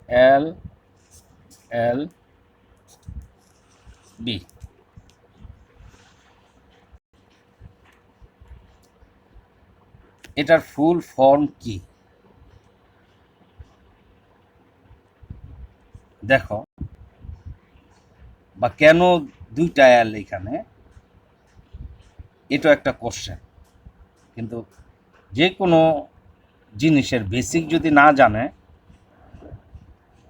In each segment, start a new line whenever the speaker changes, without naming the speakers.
এল L B. এটার full form কি দেখো, বা কেন দুইটা এল এখানে, এটা একটা কোশ্চেন। কিন্তু যে কোনো জিনিসের বেসিক যদি না জানে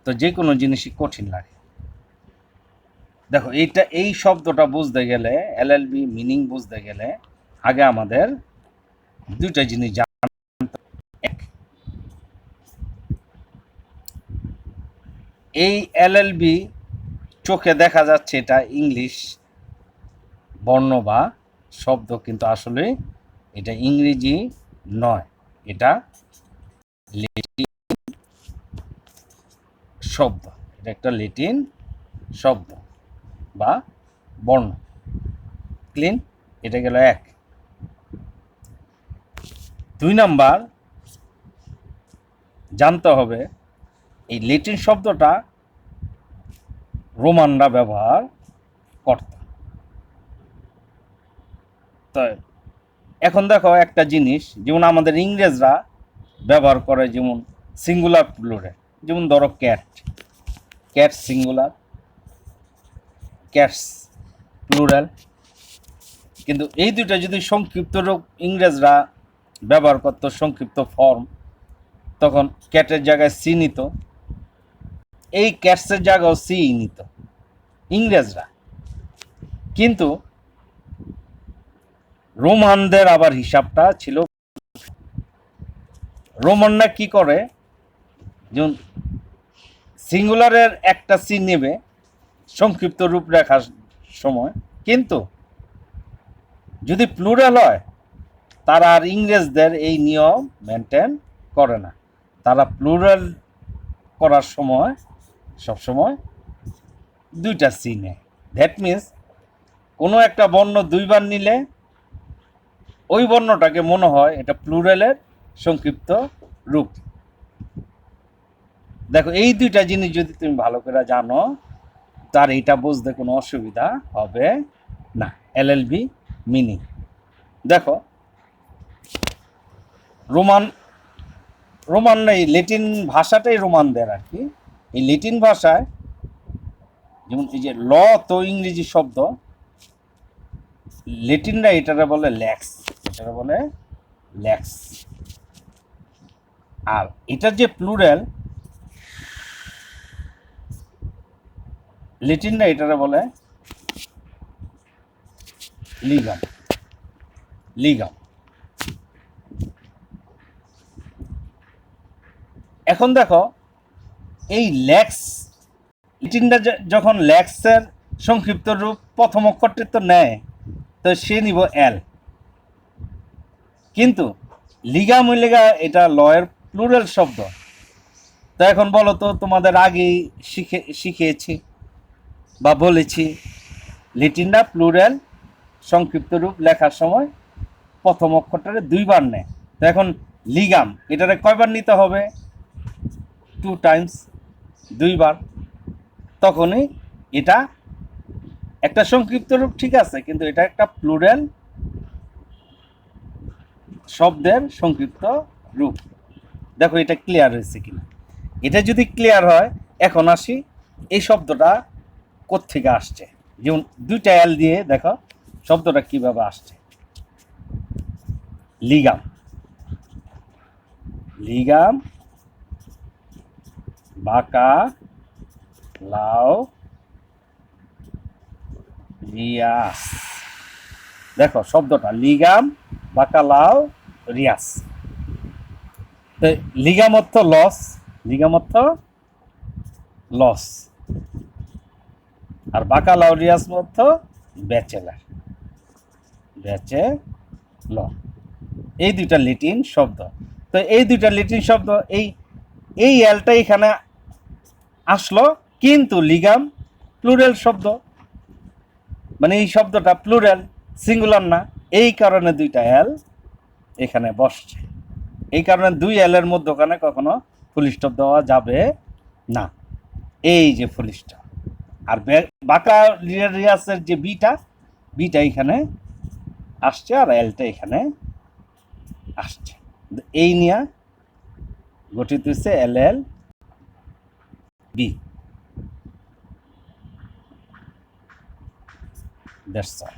তো যে কোনো জিনিসই কঠিন লাগে। দেখো এই শব্দটা বুঝতে গেলে, এলএলবি মিনিং বুঝতে গেলে আগে আমাদের দুইটা জিনিস জানতে। এক, এই এলএলবি চোখে দেখা যাচ্ছে এটা ইংলিশ বর্ণ বা শব্দ, কিন্তু আসলে এটা ইংরেজি নয়, এটা ল্যাটিন শব্দ। এটা একটা ল্যাটিন শব্দ বা বর্ণ। ক্লিন, এটা গেল এক। দুই নাম্বার জানতে হবে এই ল্যাটিন শব্দটা রোমানরা ব্যবহার করত। তো এখন দেখো একটা জিনিস, যেমন আমাদের ইংরেজরা ব্যবহার করে যেমন সিঙ্গুলার প্লুরাল, যেমন ধরো cat, cat singular, cats plural. কিন্তু এই দুইটা যদি সংক্ষিপ্ত রূপ ইংরেজরা ব্যবহার করত, সংক্ষিপ্ত ফর্ম, তখন ক্যাটের জায়গায় সি নিত, এই ক্যাটসের জায়গাও সি নিত ইংরেজরা। কিন্তু রোমানদের আবার হিসাবটা ছিল, রোমানরা কি করে, যেমন সিঙ্গুলারের একটা সি নেবে সংক্ষিপ্ত রূপ রেখার সময়, কিন্তু যদি প্লুরাল হয় তারা আর ইংরেজদের এই নিয়ম মেনটেন করে না। তারা প্লুরাল করার সময় সবসময় দুইটা সি নেয়। দ্যাট মিনস কোনো একটা বর্ণ দুইবার নিলে ওই বর্ণটাকে মনে হয় এটা প্লুরালের সংক্ষিপ্ত রূপ। দেখো এই দুইটা জিনিস যদি তুমি ভালো করে জানো, তার এইটা বুঝতে কোনো অসুবিধা হবে না। এলএলবি মিনিং দেখো, রোমান এই ল্যাটিন ভাষাটাই রোমানদের আর কি। এই ল্যাটিন ভাষায় যেমন এই যে ল তো ইংরেজি শব্দ, ল্যাটিনরা এটারে বলে ল্যাক্স, এটারে বলে ল্যাক্স। আর এটার যে প্লুরাল, ল্যাটিনরা এটারে বলে লিগাম, লিগাম। এখন দেখো এই ল্যাক্স, ল্যাটিনরা যখন ল্যাক্সের সংক্ষিপ্ত রূপ প্রথম অক্ষরটি তো নেয়, তো সে নিব এল। কিন্তু লিগাম লেগা এটা লয়ের প্লুরাল শব্দ। তো এখন বলো তো, তোমাদের আগেই শিখিয়েছি বা বলেছি ল্যাটিনরা প্লুরাল সংক্ষিপ্ত রূপ লেখার সময় প্রথম অক্ষরটারে দুইবার নেয়। তো এখন লিগাম এটারে কয়বার নিতে হবে? 2 টাইমস, দুইবার। তখনই এটা একটা সংক্ষিপ্ত রূপ, ঠিক আছে, কিন্তু এটা একটা প্লুরাল শব্দের সংক্ষিপ্ত রূপ। দেখো এটা ক্লিয়ার হয়েছে কিনা। এটা যদি ক্লিয়ার হয়, এখন আসি এই শব্দটা কোত্থেকে আসছে। যেমন দুইটা এল দিয়ে দেখো শব্দটা কিভাবে আসছে। লিগাম, লিগাম, বাঁকা লাউ রিয়াস। দেখো শব্দটা লিগাম, বাঁকা লাউ রিয়াস। লিগাম অর্থ লস, লিগাম অর্থ লস, আর বাঁকা লাউ রিয়াস অর্থ ব্যাচেলার, ব্যাচেল। এই দুইটা ল্যাটিন শব্দ। তো এই দুইটা ল্যাটিন শব্দ, এই এলটা এখানে আসলো, কিন্তু লিগাম প্লুরাল শব্দ, মানে এই শব্দটা প্লুরাল, সিঙ্গুলার না। এই কারণে দুইটা এল এখানে বসছে। এই কারণে দুই এলের মধ্যখানে কখনো ফুল স্টপ দেওয়া যাবে না, এই যে ফুলিশটা। আর বাঁকা রিয়াসের যে বিটা, বিটা এখানে আসছে আর এলটা এখানে আসছে। এই নিয়ে গঠিত হচ্ছে এল এল বি। That's all.